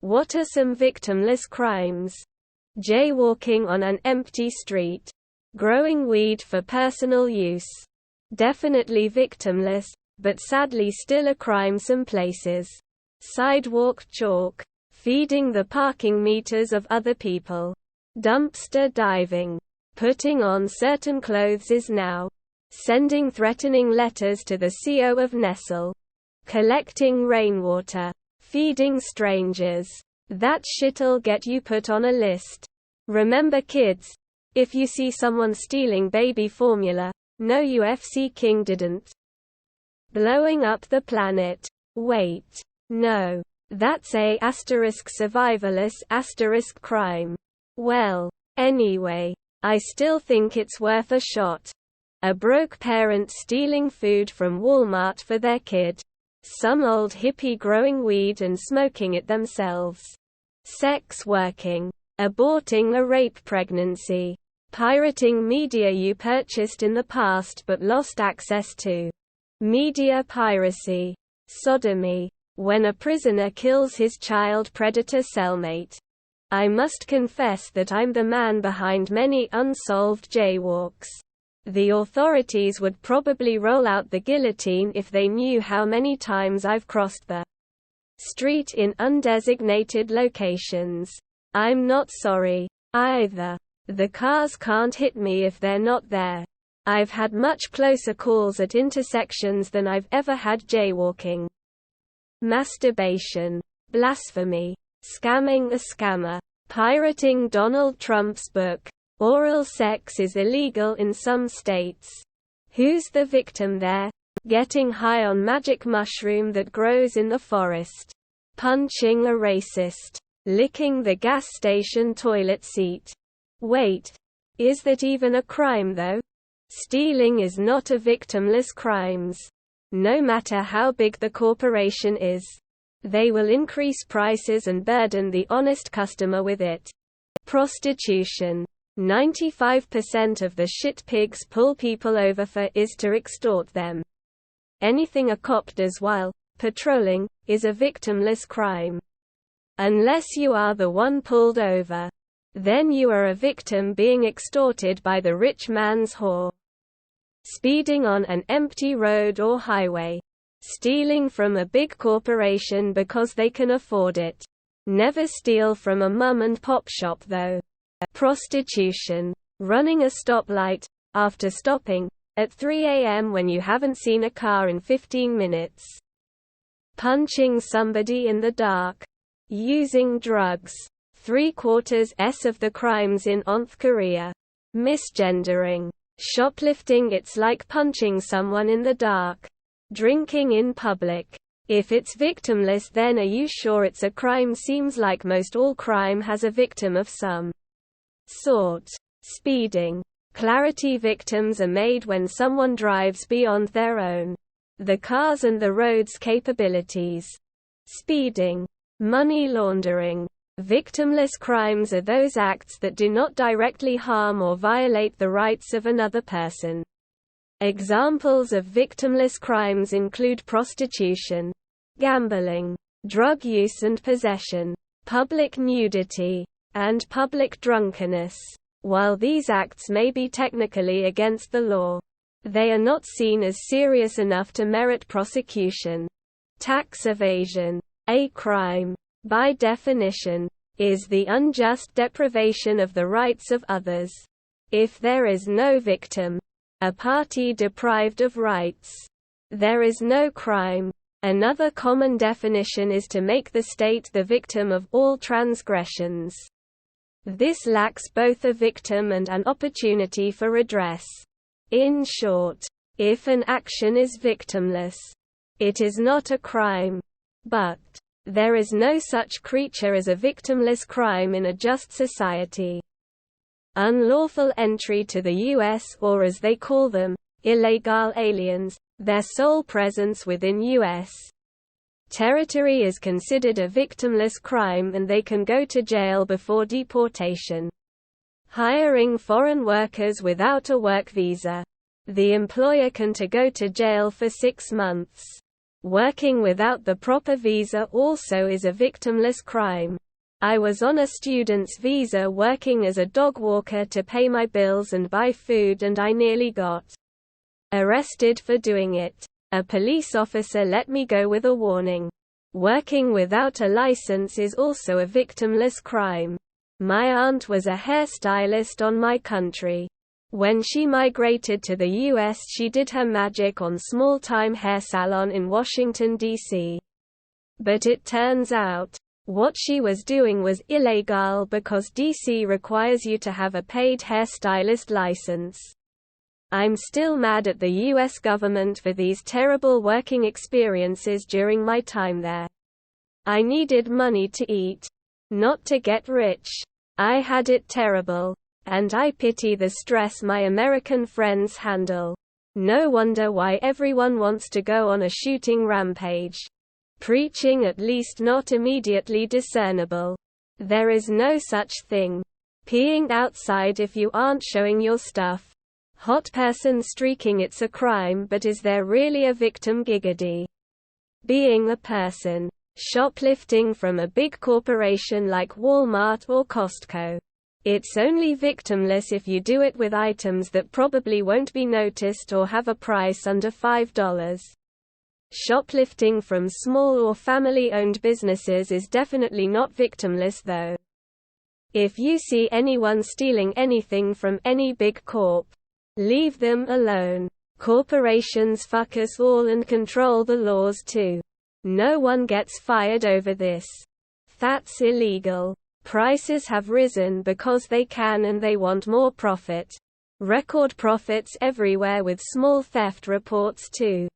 What are some victimless crimes? Jaywalking on an empty street. Growing weed for personal use. Definitely victimless, but sadly still a crime some places. Sidewalk chalk. Feeding the parking meters of other people. Dumpster diving. Putting on certain clothes is now. Sending threatening letters to the CO of Nestle. Collecting rainwater. Feeding strangers. That shit'll get you put on a list. Remember kids, if you see someone stealing baby formula, no UFC king didn't. Blowing up the planet. Wait. No. That's a *survivalist* crime. Well, anyway, I still think it's worth a shot. A broke parent stealing food from Walmart for their kid. Some old hippie growing weed and smoking it themselves. Sex working. Aborting a rape pregnancy. Pirating media you purchased in the past but lost access to. Media piracy. Sodomy. When a prisoner kills his child predator cellmate. I must confess that I'm the man behind many unsolved jaywalks. The authorities would probably roll out the guillotine if they knew how many times I've crossed the street in undesignated locations. I'm not sorry, either. The cars can't hit me if they're not there. I've had much closer calls at intersections than I've ever had jaywalking. Masturbation. Blasphemy. Scamming a scammer. Pirating Donald Trump's book. Oral sex is illegal in some states. Who's the victim there? Getting high on magic mushroom that grows in the forest. Punching a racist. Licking the gas station toilet seat. Wait. Is that even a crime though? Stealing is not a victimless crimes. No matter how big the corporation is. They will increase prices and burden the honest customer with it. Prostitution. 95% of the shit pigs pull people over for is to extort them. Anything a cop does while patrolling is a victimless crime. Unless you are the one pulled over. Then you are a victim being extorted by the rich man's whore. Speeding on an empty road or highway. Stealing from a big corporation because they can afford it. Never steal from a mum and pop shop though. Prostitution. Running a stoplight, after stopping, at 3 a.m. when you haven't seen a car in 15 minutes. Punching somebody in the dark. Using drugs. 3/4 of the crimes in North Korea. Misgendering. Shoplifting. It's like punching someone in the dark. Drinking in public. If it's victimless, then are you sure it's a crime? Seems like most all crime has a victim of some sort. Speeding. Clarity. Victims are made when someone drives beyond their own. The cars and the road's capabilities. Speeding. Money laundering. Victimless crimes are those acts that do not directly harm or violate the rights of another person. Examples of victimless crimes include prostitution, gambling, drug use and possession, public nudity, and public drunkenness. While these acts may be technically against the law, they are not seen as serious enough to merit prosecution. Tax evasion. A crime, by definition, is the unjust deprivation of the rights of others. If there is no victim, a party deprived of rights, there is no crime. Another common definition is to make the state the victim of all transgressions. This lacks both a victim and an opportunity for redress. In short, if an action is victimless, it is not a crime. But there is no such creature as a victimless crime in a just society. Unlawful entry to the U.S., or as they call them, illegal aliens, their sole presence within U.S. territory is considered a victimless crime and they can go to jail before deportation. Hiring foreign workers without a work visa. The employer can go to jail for 6 months. Working without the proper visa also is a victimless crime. I was on a student's visa working as a dog walker to pay my bills and buy food, and I nearly got arrested for doing it. A police officer let me go with a warning. Working without a license is also a victimless crime. My aunt was a hairstylist on my country. When she migrated to the US, she did her magic on small-time hair salon in Washington, D.C. But it turns out, what she was doing was illegal because D.C. requires you to have a paid hairstylist license. I'm still mad at the US government for these terrible working experiences during my time there. I needed money to eat, not to get rich. I had it terrible. And I pity the stress my American friends handle. No wonder why everyone wants to go on a shooting rampage. Preaching, at least not immediately discernible. There is no such thing. Peeing outside if you aren't showing your stuff. Hot person streaking, it's a crime, but is there really a victim? Giggity. Being a person. Shoplifting from a big corporation like Walmart or Costco. It's only victimless if you do it with items that probably won't be noticed or have a price under $5. Shoplifting from small or family-owned businesses is definitely not victimless though. If you see anyone stealing anything from any big corp, leave them alone. Corporations fuck us all and control the laws too. No one gets fired over this. That's illegal. Prices have risen because they can, and they want more profit. Record profits everywhere with small theft reports too.